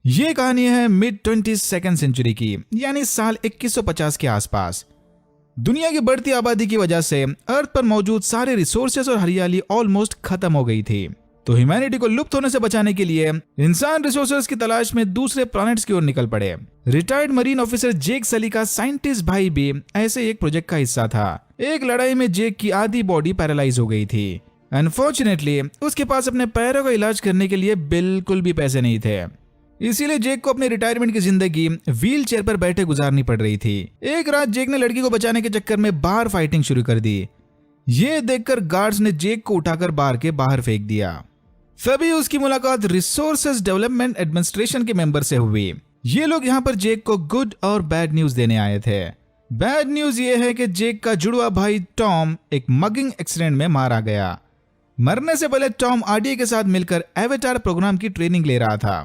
ये कहानी है मिड 22nd सेंचुरी की, यानी साल 2150 के आसपास। दुनिया की बढ़ती आबादी की वजह से अर्थ पर मौजूद सारे रिसोर्सेस और हरियाली ऑलमोस्ट खत्म हो गई थी। तो ह्यूमैनिटी को लुप्त होने से बचाने के लिए इंसान रिसोर्सेस की तलाश में दूसरे प्लैनेट्स की ओर निकल पड़े। रिटायर्ड मरीन ऑफिसर जेक सली का साइंटिस्ट भाई भी ऐसे एक प्रोजेक्ट का हिस्सा था। एक लड़ाई में जेक की आधी बॉडी पैरालाइज हो गई थी। अनफॉर्चुनेटली उसके पास अपने पैरों का इलाज करने के लिए बिल्कुल भी पैसे नहीं थे। इसीलिए जेक को अपनी रिटायरमेंट की जिंदगी व्हील चेयर पर बैठे गुजारनी पड़ रही थी। एक रात जेक ने लड़की को बचाने के चक्कर में बाहर फाइटिंग शुरू कर दी। ये देखकर गार्ड्स ने जेक को उठाकर बार के बाहर फेंक दिया। तभी उसकी मुलाकात रिसोर्सेज डेवलपमेंट एडमिनिस्ट्रेशन के मेंबर से हुई। ये लोग यहाँ पर जेक को गुड और बैड न्यूज देने आए थे। बैड न्यूज ये है कि जेक का जुड़वा भाई टॉम एक मगिंग एक्सीडेंट में मारा गया। मरने से पहले टॉम आरडीए के साथ मिलकर एवेटार प्रोग्राम की ट्रेनिंग ले रहा था।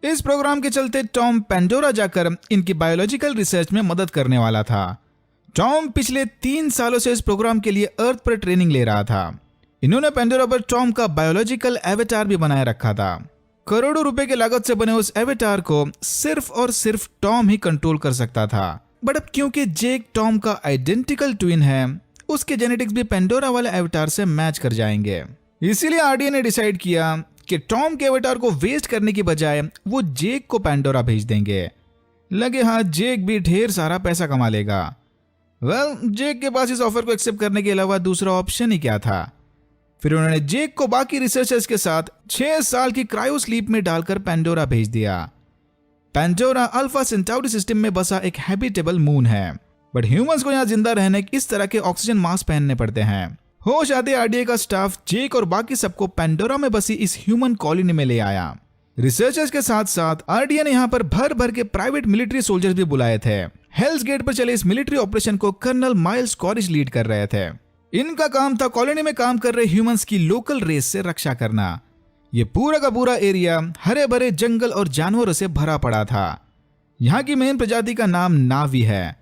इस प्रोग्राम के चलते टॉम पेंडोरा जाकर इनकी बायोलॉजिकल रिसर्च में मदद करने वाला था। टॉम पिछले 3 सालों से इस प्रोग्राम के लिए अर्थ पर ट्रेनिंग ले रहा था। इन्होंने पेंडोरा पर टॉम का बायोलॉजिकल एवेटार भी बनाए रखा था। करोड़ों रुपए की लागत से बने उस एवेटार को सिर्फ और सिर्फ टॉम ही कंट्रोल कर सकता था। बट अब क्योंकि जेक टॉम का आइडेंटिकल ट्विन है, उसके जेनेटिक्स भी पेंडोरा वाले एवेटार से मैच कर जाएंगे। इसीलिए आरडीए ने डिसाइड किया कि टॉम के एवेटार को वेस्ट करने की बजाय वो जेक को पेंडोरा भेज देंगे। लगे हाथ जेक भी ढेर सारा पैसा कमा लेगा। जेक के पास इस ऑफर को एक्सेप्ट करने के अलावा दूसरा ऑप्शन ही क्या था। फिर उन्होंने जेक को बाकी रिसर्चर्स के साथ 6 साल की क्रायो स्लीप में डालकर पेंडोरा भेज दिया। पेंडोरा अल्फा सेंटाउरी सिस्टम में बसा एक हैबिटेबल मून है, बट ह्यूमंस को यहाँ जिंदा रहने इस तरह के ऑक्सीजन मास्क पहनने पड़ते हैं। होश आते आरडीए का स्टाफ जेक और बाकी सबको पेंडोरा में बसी इस ह्यूमन कॉलोनी में ले आया। रिसर्चर्स के साथ साथ आरडीए ने यहाँ पर भर भर के प्राइवेट मिलिट्री सोल्जर्स भी बुलाए थे। हेल्स गेट पर चले इस मिलिट्री ऑपरेशन को कर्नल माइल्स कॉरिज लीड कर रहे थे। इनका काम था कॉलोनी में काम कर रहे ह्यूमंस की लोकल रेस से रक्षा करना। ये पूरा का पूरा एरिया हरे भरे जंगल और जानवरों से भरा पड़ा था। यहाँ की मेन प्रजाति का नाम नावी है।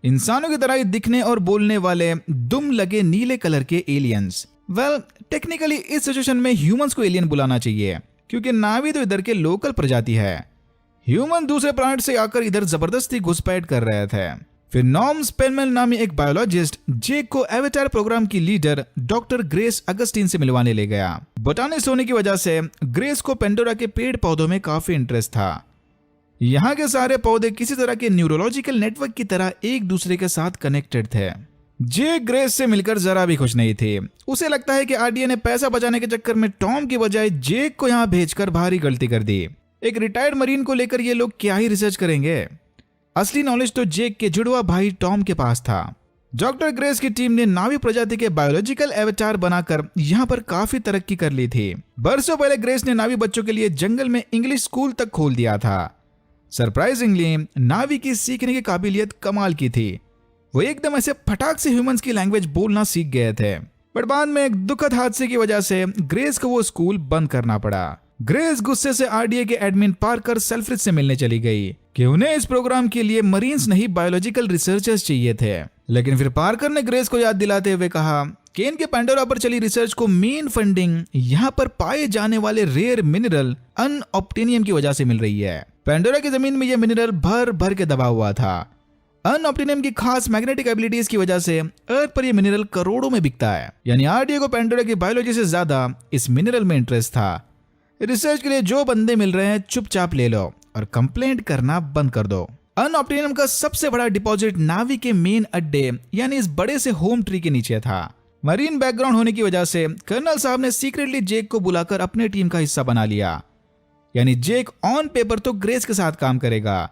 इंसानों की तरह ही दिखने और बोलने वाले दुम लगे नीले कलर के एलियंस। टेक्निकली इस सिचुएशन में ह्यूमंस को एलियन बुलाना चाहिए, क्योंकि नावी तो इधर के लोकल प्रजाति है। ह्यूमन दूसरे प्लैनेट से आकर इधर जबरदस्ती घुसपैठ कर रहे थे। फिर नॉर्म स्पेलमैन नामी एक बायोलॉजिस्ट जेक को एवेटार प्रोग्राम की लीडर डॉक्टर ग्रेस अगस्टीन से मिलवाने ले गया। बोटानिस्ट होने की वजह से ग्रेस को पेंडोरा के पेड़ पौधों में काफी इंटरेस्ट था। यहाँ के सारे पौधे किसी तरह के न्यूरोलॉजिकल नेटवर्क की तरह एक दूसरे के साथ कनेक्टेड थे। जेक ग्रेस से मिलकर जरा भी खुश नहीं थे। उसे लगता है कि आरडीए ने पैसा बचाने के चक्कर में टॉम की बजाय जेक को यहाँ भेजकर भारी गलती कर दी। एक रिटायर्ड मरीन को लेकर ये लोग क्या ही रिसर्च करेंगे। असली नॉलेज तो जेक के जुड़वा भाई टॉम के पास था। डॉक्टर ग्रेस की टीम ने नावी प्रजाति के बायोलॉजिकल एवेटार बनाकर यहाँ पर काफी तरक्की कर ली थी। बरसों पहले ग्रेस ने नावी बच्चों के लिए जंगल में इंग्लिश स्कूल तक खोल दिया था। सरप्राइजिंगली नावी की सीखने की काबिलियत कमाल की थी। वो एकदम ऐसे फटाक से ह्यूमंस की लैंग्वेज बोलना सीख गए थे। पर बाद में एक दुखद हादसे की वजह से ग्रेस को वो स्कूल बंद करना पड़ा। ग्रेस गुस्से से आरडीए के एडमिन पार्कर सेल्फ्रिज से मिलने चली गई कि उन्हें इस प्रोग्राम के लिए मरीन्स नहीं बायोलॉजिकल रिसर्चर्स चाहिए थे। लेकिन फिर पार्कर ने ग्रेस को याद दिलाते हुए कहा कि इनके पेंडोरा पर चली रिसर्च को मेन फंडिंग यहाँ पर पाए जाने वाले रेयर मिनरल अनऑप्टेनियम की वजह से मिल रही है। पेंडोरा की जमीन में यह मिनरल भर भर के दबा हुआ था। अनऑप्टेनियम की खास मैग्नेटिक एबिलिटीज की वजह से अर्थ पर यह मिनरल करोड़ों में बिकता है। यानी आरडीए को पेंडोरा की बायोलॉजी से ज्यादा इस मिनरल में इंटरेस्ट था। रिसर्च के लिए जो बंदे मिल रहे हैं चुपचाप ले लो और कंप्लेंट करना बंद कर दो। अनऑप्टेनियम का सबसे बड़ा डिपॉजिट नावी के मेन अड्डे यानी इस बड़े से होम ट्री के नीचे था। मरीन बैकग्राउंड होने की वजह से कर्नल साहब ने सीक्रेटली जेक को बुलाकर अपने टीम का हिस्सा बना लिया। यानी जेक ऑन पेपर तो ग्रेस के साथ काम करेगा,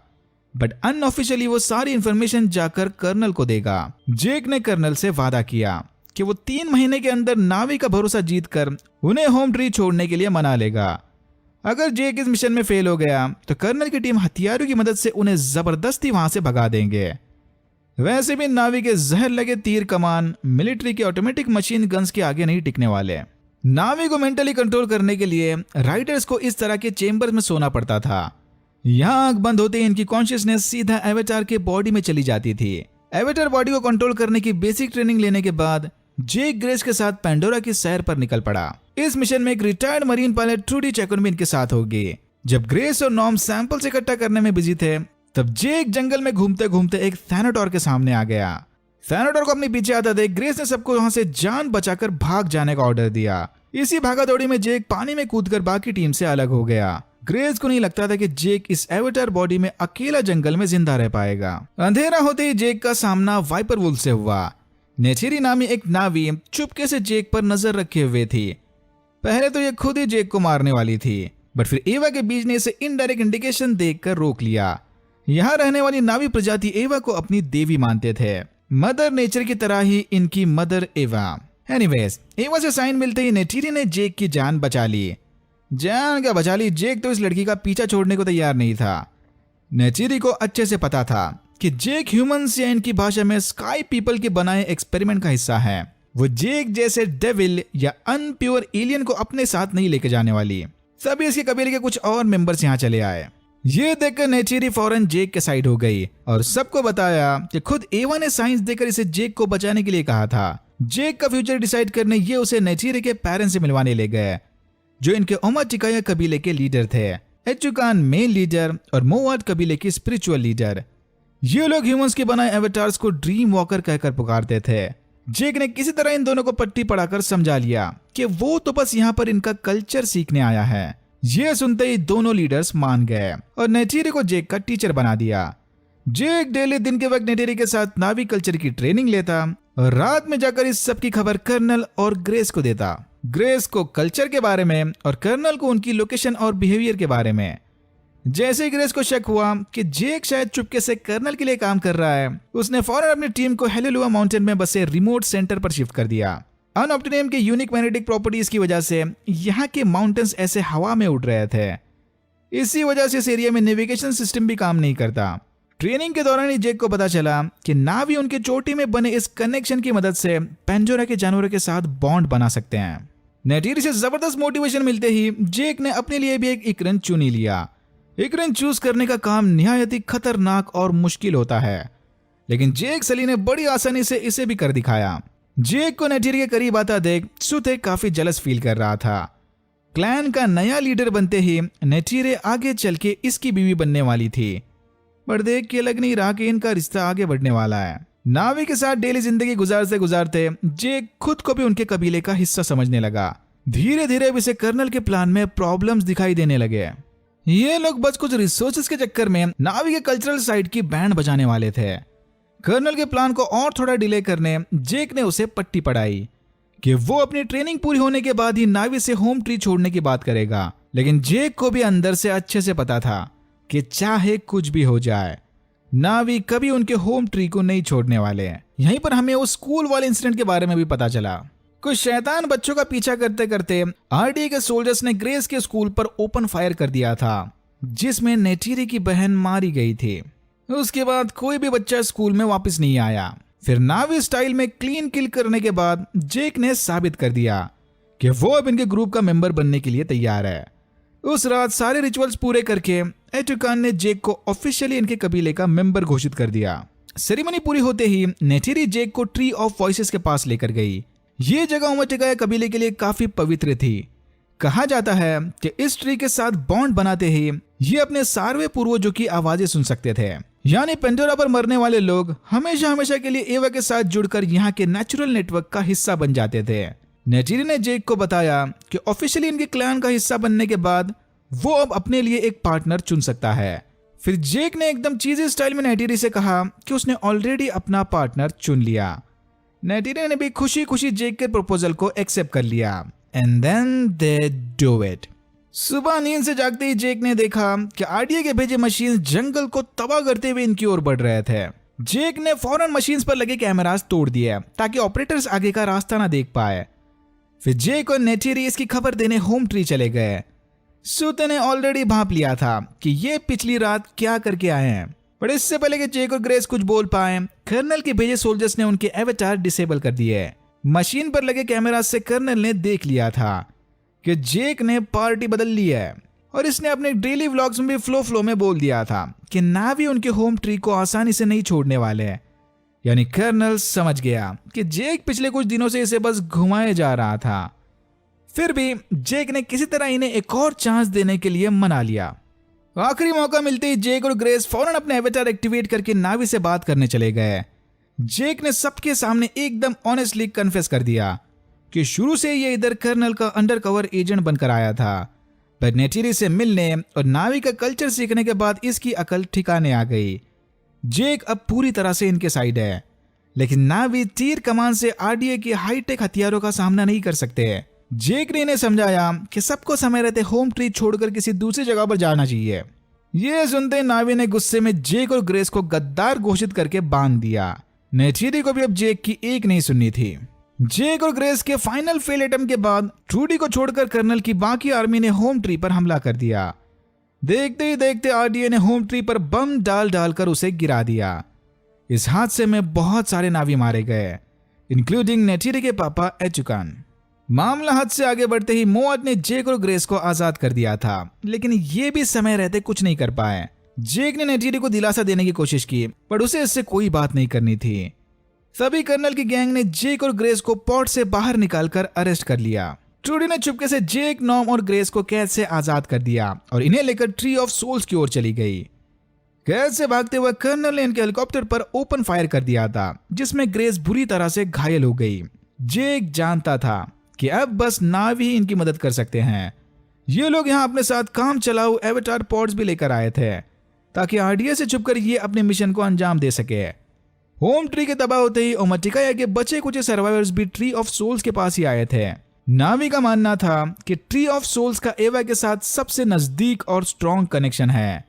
बट अनऑफिशियली वो सारी इंफॉर्मेशन जाकर कर्नल को देगा। जेक ने कर्नल से वादा किया कि वो 3 महीने के अंदर नावी का भरोसा जीतकर उन्हें होम ट्री छोड़ने के लिए मना लेगा। अगर जेक इस मिशन में फेल हो गया तो कर्नल की टीम हथियारों की मदद से उन्हें जबरदस्ती वहां से भगा देंगे। वैसे भी नावी के जहर लगे तीर कमान मिलिट्री के ऑटोमेटिक मशीन गन्स के आगे नहीं टिकने वाले। नावी को मेंटली कंट्रोल करने के लिए राइडर्स को इस तरह के चेंबर में सोना पड़ता था। यहाँ आंख बंद होते ही इनकी कॉन्शियसनेस सीधा एवेटार के बॉडी में चली जाती थी। एवेटार बॉडी को कंट्रोल करने की बेसिक ट्रेनिंग लेने के बाद जेक ग्रेस के साथ पेंडोरा की सैर पर निकल पड़ा। इस मिशन में एक रिटायर्ड मरीन पायलट ट्रूडी चैकुन भी इनके साथ होगी। जब ग्रेस और नॉर्म सैंपल्स इकट्ठा करने में बिजी थे, तब जेक जंगल में घूमते घूमते एक थैनाटोर के सामने आ गया। थैनाटोर को अपने पीछे आता देख ग्रेस ने सबको वहां से जान बचाकर भाग जाने का ऑर्डर दिया। इसी भागादौड़ी में जेक पानी में कूदकर बाकी टीम से अलग हो गया। ग्रेस को नहीं लगता था कि जेक इस एवेटार बॉडी में अकेला जंगल में जिंदा रह पाएगा। अंधेरा होते ही जेक का सामना वाइपर वुल्फ से हुआ। नेचेरी नामी एक नावी चुपके से जेक पर नजर रखे हुए थी। पहले तो ये खुद ही जेक को मारने वाली थी, बट फिर एवा के बीच ने इसे इनडायरेक्ट इंडिकेशन देखकर रोक लिया। यहाँ रहने वाली नावी प्रजाति एवा को अपनी देवी मानते थे, मदर नेचर की तरह ही इनकी मदर एवा। एनीवेज, एवा से साइन मिलते ही नेचेरी ने जेक की जान बचा ली। जान क्या बचा ली, जेक तो इस लड़की का पीछा छोड़ने को तैयार नहीं था। नेचेरी को अच्छे से पता था कि जेक ह्यूमंस या इनकी भाषा में स्काई पीपल के बनाए एक्सपेरिमेंट का हिस्सा है। वो जेक जैसे डेविल या अनप्योर एलियन को अपने साथ नहीं लेके जाने वाली। तभी इसके कबीले के कुछ और मेंबर्स यहाँ चले आए। ये देखकर नेचेरी फौरन जेक के साइड हो गई और सबको बताया कि खुद एवा ने साइंस देकर इसे जेक को बचाने के लिए कहा था। जेक का फ्यूचर डिसाइड करने ये उसे नेचेरी के पेरेंट्स से मिलवाने ले गए, जो इनके ओमाटिकाया कबीले के लीडर थे। एचुकान मेन लीडर और मोवाट कबीले की स्पिरिचुअल लीडर। ये लोग ह्यूमंस के बनाए एवेटार्स को ड्रीम वॉकर कहकर पुकारते थे। जेक ने किसी तरह इन दोनों को पट्टी पढ़ाकर समझा लिया कि वो तो बस यहाँ पर इनका कल्चर सीखने आया है। ये सुनते ही दोनों लीडर्स मान गए और नेचेरी को जेक का टीचर बना दिया। जेक डेली दिन के वक्त नेचेरी के साथ नावी कल्चर की ट्रेनिंग लेता और रात में जाकर इस सब की खबर कर्नल और ग्रेस को देता। ग्रेस को कल्चर के बारे में और कर्नल को उनकी लोकेशन और बिहेवियर के बारे में। जैसे ही ग्रेस को शक हुआ कि जेक शायद चुपके से कर्नल के लिए काम कर रहा है, उसने फौरन अपनी टीम को हेलेलुआ माउंटेन में बसे रिमोट सेंटर पर शिफ्ट कर दिया। अनऑप्टिनियम के यूनिक मैग्नेटिक प्रॉपर्टीज की वजह से यहाँ के माउंटेन्स ऐसे हवा में उड़ रहे थे। इसी वजह से इस एरिया में नेविगेशन सिस्टम भी काम नहीं करता। ट्रेनिंग के दौरान ही जेक को पता चला कि नावी उनके चोटी में बने इस कनेक्शन की मदद से पेंजोरा के जानवरों के साथ बॉन्ड बना सकते हैं। नेचेरी से जबरदस्त मोटिवेशन मिलते ही जेक ने अपने लिए भी एक इकरन चुन ही लिया। इकरन चूज करने का काम निहायत ही खतरनाक और मुश्किल होता है, लेकिन जेक सली ने बड़ी आसानी से इसे भी कर दिखाया। जेक को नेचेरी के करीब आता देख सुथे काफी जलस फील कर रहा था। क्लैन का नया लीडर बनते ही नेचेरी आगे चल के इसकी बीवी बनने वाली थी, पर देख के लग नहीं रहा कि इनका रिश्ता आगे बढ़ने वाला है। नावी के साथ डेली जिंदगी गुजारते गुजारते जेक खुद को भी उनके कबीले का हिस्सा समझने लगा। धीरे धीरे अब इसे कर्नल के प्लान में प्रॉब्लम्स दिखाई देने लगे। ये लोग बस कुछ रिसोर्सेज के चक्कर में नावी के कल्चरल साइड की बैंड बजाने वाले थे। कर्नल के प्लान को और थोड़ा डिले करने जेक ने उसे पट्टी पढ़ाई कि वो अपनी ट्रेनिंग पूरी होने के बाद ही नावी से होम ट्री छोड़ने की बात करेगा। लेकिन जेक को भी अंदर से अच्छे से पता था कि चाहे कुछ भी हो जाए, नावी कभी उनके होम ट्री को नहीं छोड़ने वाले हैं। यहीं पर हमें उस स्कूल वाले इंसिडेंट के बारे में भी पता चला। कुछ शैतान बच्चों का पीछा करते करते आरडीए के सोल्जर्स ने ग्रेस के स्कूल पर ओपन फायर कर दिया था, जिसमें नेचेरी की बहन मारी गई थी। उसके बाद कोई भी बच्चा स्कूल में वापस नहीं आया। फिर नावी स्टाइल में क्लीन किल करने के बाद जेक ने साबित कर दिया कि वो अब इनके ग्रुप का मेंबर बनने के लिए तैयार है। उस रात सारे रिचुअल्स पूरे करके एटुकान ने जेक को ऑफिशियली इनके कबीले का मेंबर घोषित कर दिया। सेरेमनी पूरी होते ही नेचेरी जेक को ट्री ऑफ वॉइसेस के पास लेकर गई। ये जगह ओमाटिकाया कबीले के लिए काफी पवित्र थी। कहा जाता है कि इस ट्री के साथ बॉन्ड बनाते ही ये अपने सारवे पूर्वजों की आवाजें सुन सकते थे। यानी पेंडोरा पर मरने वाले लोग हमेशा हमेशा के लिए एवा के साथ जुड़कर यहाँ के नेचुरल नेटवर्क का हिस्सा बन जाते थे। नेचेरी ने जेक को बताया कि ऑफिशियली इनके क्लैन का हिस्सा बनने के बाद वो अब अपने लिए एक पार्टनर चुन सकता है। फिर जेक ने एकदम चीजी स्टाइल में नेचेरी से कहा कि उसने ऑलरेडी अपना पार्टनर चुन लिया। नेचेरी ने भी खुशी खुशी जेक के प्रपोजल को एक्सेप्ट कर लिया। And then they do it. सुबह नींद से जागते ही जेक ने देखा कि आरडीए के भेजे मशीन जंगल को तबाह करते हुए इनकी ओर बढ़ रहे थे। जेक ने फौरन मशीन्स पर लगे कैमरास तोड़ दिए ताकि ऑपरेटर्स आगे का रास्ता ना देख पाए। फिर जेक और नेचेरी इसकी खबर देने होम ट्री चले गए। सूते ने ऑलरेडी भांप लिया था कि ये पिछली रात क्या करके आए हैं, पर इससे पहले कि जेक और ग्रेस कुछ बोल पाए, कर्नल के भेजे सोल्जर्स ने उनके एवेटार डिसेबल कर दिए। मशीन पर लगे कैमरा से कर्नल ने देख लिया था कि जेक ने पार्टी बदल ली है और इसने अपने डेली व्लॉग्स में भी फ्लो में बोल दिया था कि नावी उनके होम ट्री को आसानी से नहीं छोड़ने वाले। यानी कर्नल समझ गया कि जेक पिछले कुछ दिनों से इसे बस घुमाए जा रहा था। फिर भी जेक ने किसी तरह इन्हें एक और चांस देने के लिए मना लिया। आखिरी मौका मिलते ही जेक और ग्रेस फौरन अपने एवेटार एक्टिवेट करके नावी से बात करने चले गए। जेक ने सबके सामने एकदम ऑनेस्टली कन्फेस कर दिया कि शुरू से ये इधर कर्नल का अंडरकवर एजेंट बनकर आया था, पर नेटिरी से मिलने और नावी का कल्चर सीखने के बाद इसकी अकल ठिकाने आ गई। जेक अब पूरी तरह से इनके साइड है, लेकिन नावी तीर कमान से आरडीए के हाईटेक हथियारों का सामना नहीं कर सकते। जेक ने इन्हें समझाया कि सबको समय रहते होम ट्री छोड़कर किसी दूसरी जगह पर जाना चाहिए। ये सुनते नावी ने गुस्से में जेक और ग्रेस को गद्दार घोषित करके बांध दिया। नेटिरी को भी अब जेक की एक नहीं सुननी थी। जेक और ग्रेस के फाइनल फेल अटेम्प्ट के बाद ट्रूडी को छोड़कर कर्नल की बाकी आर्मी ने होम ट्री पर हमला कर दिया। देखते ही देखते आरडीए ने होम ट्री पर बम डालकर उसे गिरा दिया। इस हादसे में बहुत सारे नावी मारे गए, इंक्लूडिंग नेटिरी के पापा एचुकान। मामला हद से आगे बढ़ते ही मोअट ने जेक और ग्रेस को आजाद कर दिया था, लेकिन ये भी समय रहते कुछ नहीं कर पाए। जेक ने नेटिरी को दिलासा देने की कोशिश की, पर उसे इससे कोई बात नहीं करनी थी। तभी कर्नल की गैंग ने जेक और ग्रेस को पोर्ट से बाहर निकालकर अरेस्ट कर लिया। ट्रूडी ने चुपके से जेक, नॉम और ग्रेस को कैद से आजाद कर दिया और इन्हें लेकर ट्री ऑफ सोल्स की ओर चली गई। कैद से भागते हुए कर्नल ने इनके हेलीकॉप्टर पर ओपन फायर कर दिया था, जिसमें ग्रेस बुरी तरह से घायल हो गई। जेक जानता था कि अब बस नावी ही इनकी मदद कर सकते हैं। ये लोग यहाँ अपने साथ काम चलाऊ एवेटार पॉड्स भी लेकर आए थे, ताकि आरडीए से छुपकर ये अपने मिशन को अंजाम दे सके। होम ट्री के तबाह होते ही ओमाटिकाया के बचे कुछ सर्वाइवर्स भी ट्री ऑफ सोल्स के पास ही आए थे। नावी का मानना था कि ट्री ऑफ सोल्स का एवा के साथ सबसे नजदीक और स्ट्रॉन्ग कनेक्शन है,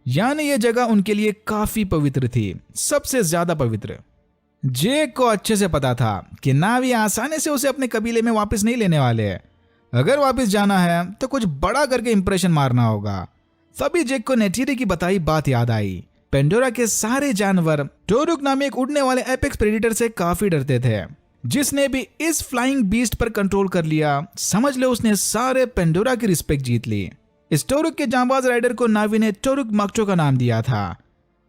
यानी ये जगह उनके लिए काफी पवित्र थी, सबसे ज्यादा पवित्र। जेक को अच्छे से पता था कि नावी आसानी से उसे अपने कबीले में वापस नहीं लेने वाले। अगर वापस जाना है तो कुछ बड़ा करके इंप्रेशन मारना होगा। तभी जेक को नेटिरी की बताई बात याद आई। पेंडोरा के सारे जानवर टोरुक नामी एक उड़ने वाले एपेक्स प्रेडिटर से काफी डरते थे। जिसने भी इस फ्लाइंग बीस्ट पर कंट्रोल कर लिया, समझ लो उसने सारे पेंडोरा की रिस्पेक्ट जीत ली। इस टोरुक के जांबाज राइडर को नावी ने टोरुक मक्टो का नाम दिया था।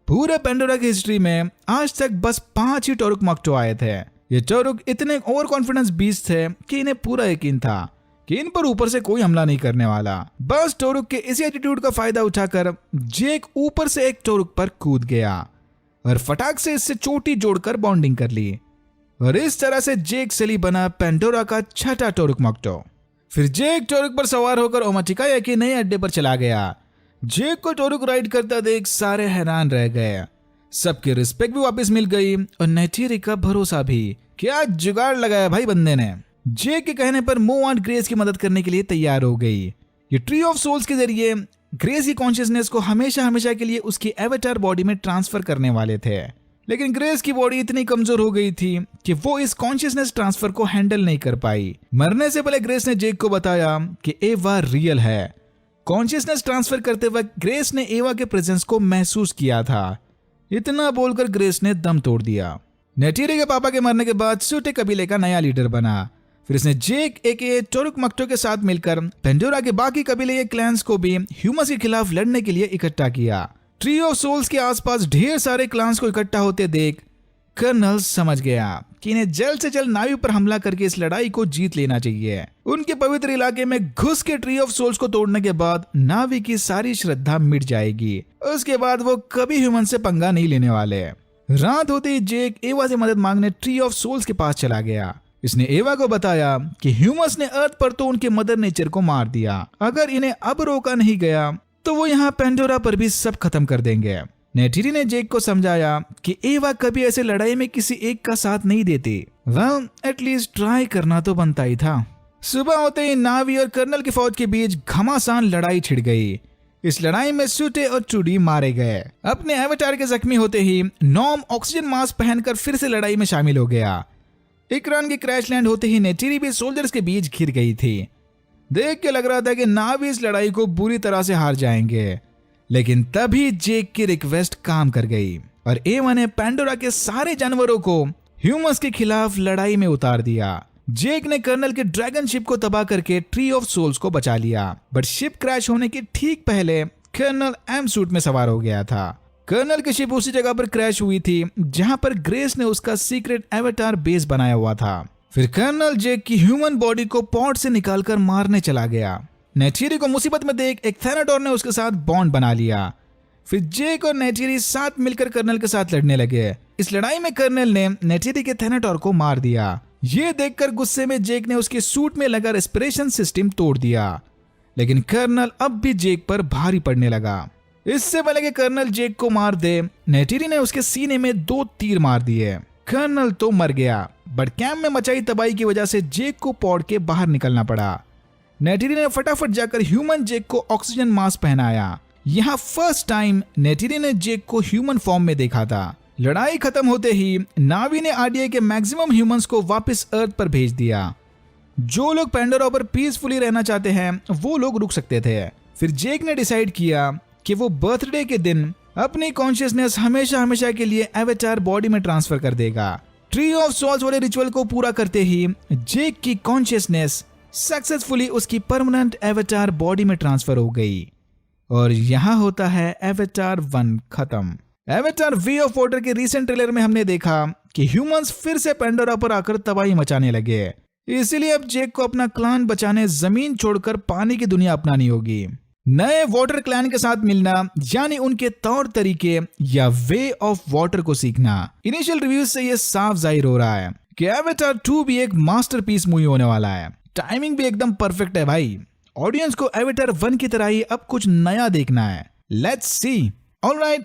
पूरे पेंडोरा की हिस्ट्री में आज तक बस 5 ही टोरुक मक्टो आए थे। ये टोरुक इतने ओवर कॉन्फिडेंस बीस्ट थे कि इन्हें पूरा यकीन था कि इन पर ऊपर से कोई हमला नहीं करने वाला। बस टोरुक के इसी एटीट्यूड का फायदा उठाकर जेक ऊपर से एक टोरुक पर कूद गया और फटाक से इससे चोटी जोड़कर बॉन्डिंग कर ली, और इस तरह से जेक सेली बना पेंडोरा का 6ठा टोरुक मक्टो। फिर जेक टोरुक पर सवार होकर ओमाटिकाया के नए अड्डे पर चला गया। जेक को टोरुक राइड करता देख सारे हैरान रह गए। सबकी रिस्पेक्ट भी वापस मिल गई और नेटिरी का भरोसा भी। क्या जुगाड़ लगाया भाई बंदे ने। जेक के कहने पर मोअट ग्रेस की मदद करने के लिए तैयार हो गई। ये ट्री ऑफ सोल्स के जरिए ग्रेस की कॉन्शियसनेस को हमेशा हमेशा के लिए उसकी एवेटार बॉडी में ट्रांसफर करने वाले थे, लेकिन ग्रेस की बॉडी इतनी कमजोर हो गई थी कि वो इस कॉन्शियसनेस ट्रांसफर को हैंडल नहीं कर पाई। मरने से पहले ग्रेस ने जेक को बताया कि एवा रियल है। कॉन्शियसनेस ट्रांसफर करते वक्त ग्रेस ने एवा के प्रेजेंस को महसूस किया था। इतना बोलकर ग्रेस ने दम तोड़ दिया। नेटिरी के पापा के मरने के बाद सूटे कबीले का नया लीडर बना। फिर इसने जेक एके टोरुक मक्टो के साथ मिलकर पेंडोरा के बाकी कबीले के क्लैंस को भी ह्यूमस के खिलाफ लड़ने के लिए इकट्ठा किया। ट्री ऑफ सोल्स के आसपास ढेर सारे क्लान्स को इकट्ठा होते देख कर्नल समझ गया कि इन्हें जल्द से जल्द नावी पर हमला करके इस लड़ाई को जीत लेना चाहिए। उनके पवित्र इलाके में घुस के ट्री ऑफ सोल्स को तोड़ने के बाद नावी की सारी श्रद्धा मिट जाएगी। उसके बाद वो कभी ह्यूमन से पंगा नहीं लेने वाले। रात होते ही जेक एवा से मदद मांगने ट्री ऑफ सोल्स के पास चला गया। इसने एवा को बताया कि ह्यूमस ने अर्थ पर तो उनके मदर नेचर को मार दिया। अगर इन्हें अब रोका नहीं गया तो वो यहाँ पेंडोरा पर भी सब खत्म कर देंगे। नेटिरी ने जेक को समझाया कि एवा कभी ऐसे लड़ाई में किसी एक का साथ नहीं देती। वेल, एटलीस्ट ट्राई करना तो बनता ही था। सुबह होते ही नावी और कर्नल की फौज के बीच घमासान लड़ाई छिड़ गई। इस लड़ाई में सूटे और ट्रूडी मारे गए। अपने एवेटार के जख्मी होते ही नॉम ऑक्सीजन मास्क पहनकर फिर से लड़ाई में शामिल हो गया। इकरान की क्रैश लैंड होते ही नेटिरी भी सोल्जर्स के बीच घिर गई थी। देख के लग रहा था कि नावी इस लड़ाई को बुरी तरह से हार जाएंगे, लेकिन तभी जेक की रिक्वेस्ट काम कर गई और एवा ने पेंडोरा के सारे जानवरों को ह्यूमस के खिलाफ लड़ाई में उतार दिया। जेक ने कर्नल के ड्रैगन शिप को तबाह करके ट्री ऑफ सोल्स को बचा लिया, बट शिप क्रैश होने के ठीक पहले कर्नल एम सूट में सवार हो गया था। कर्नल की शिप उसी जगह पर क्रैश हुई थी जहां पर ग्रेस ने उसका सीक्रेट एवेटार बेस बनाया हुआ था। फिर कर्नल जेक की ह्यूमन बॉडी को पॉड से निकालकर मारने चला गया। नेटिरी को मुसीबत में देख एक थेनाडोर ने उसके साथ बॉन्ड बना लिया। फिर जेक और नेटिरी साथ मिलकर कर्नल के साथ लड़ने लगे। इस लड़ाई में कर्नल ने नेटिरी के थेनाडोर को मार दिया। ये देखकर गुस्से में जेक ने उसके सूट में लगा रेस्पिरेशन सिस्टम तोड़ दिया, लेकिन कर्नल अब भी जेक पर भारी पड़ने लगा। इससे पहले कि कर्नल जेक को मार दे, नेटिरी ने उसके सीने में 2 तीर मार दिए। कर्नल तो मर गया, बट कैंप में मचाई तबाही की वजह से जेक को पॉड के बाहर निकलना पड़ा। नेटिरी ने फटाफट जाकर ह्यूमन जेक को ऑक्सीजन मास्क पहनाया। यहाँ फर्स्ट टाइम नेटिरी ने जेक को ह्यूमन फॉर्म में देखा था। लड़ाई खत्म होते ही नावी ने आरडीआई के मैक्सिमम ह्यूमंस को वापस अर्थ पर भेज दिया। जो लोग पेंडोरा पर पीसफुली रहना चाहते हैं वो लोग रुक सकते थे। फिर जेक ने डिसाइड किया कि वो बर्थडे के दिन अपनी कॉन्शियसनेस हमेशा हमेशा के लिए एवेटार बॉडी में ट्रांसफर कर देगा। ट्री ऑफ सोल्स वाले रिचुअल को पूरा करते ही जेक की कॉन्शियसनेस सक्सेसफुली उसकी परमानेंट एवेटार बॉडी में ट्रांसफर हो गई। और यहाँ होता है एवेटार 1 खत्म। एवेटार वे ऑफ वाटर के रीसेंट ट्रेलर में हमने देखा कि ह्यूमंस फिर से पेंडोरा पर आकर तबाही मचाने लगे। इसीलिए अब जेक को अपना क्लान बचाने जमीन छोड़कर पानी की दुनिया अपनानी होगी। नए वाटर क्लैन के साथ मिलना यानी उनके तौर तरीके या वे ऑफ वाटर को सीखना। इनिशियल रिव्यूज से ये साफ जाहिर हो रहा है कि एवेटार 2 भी एक मास्टरपीस मूवी होने वाला है। टाइमिंग भी एकदम परफेक्ट है भाई। ऑडियंस को एवेटार 1 की तरह ही अब कुछ नया देखना है। Let's see. ऑलराइट,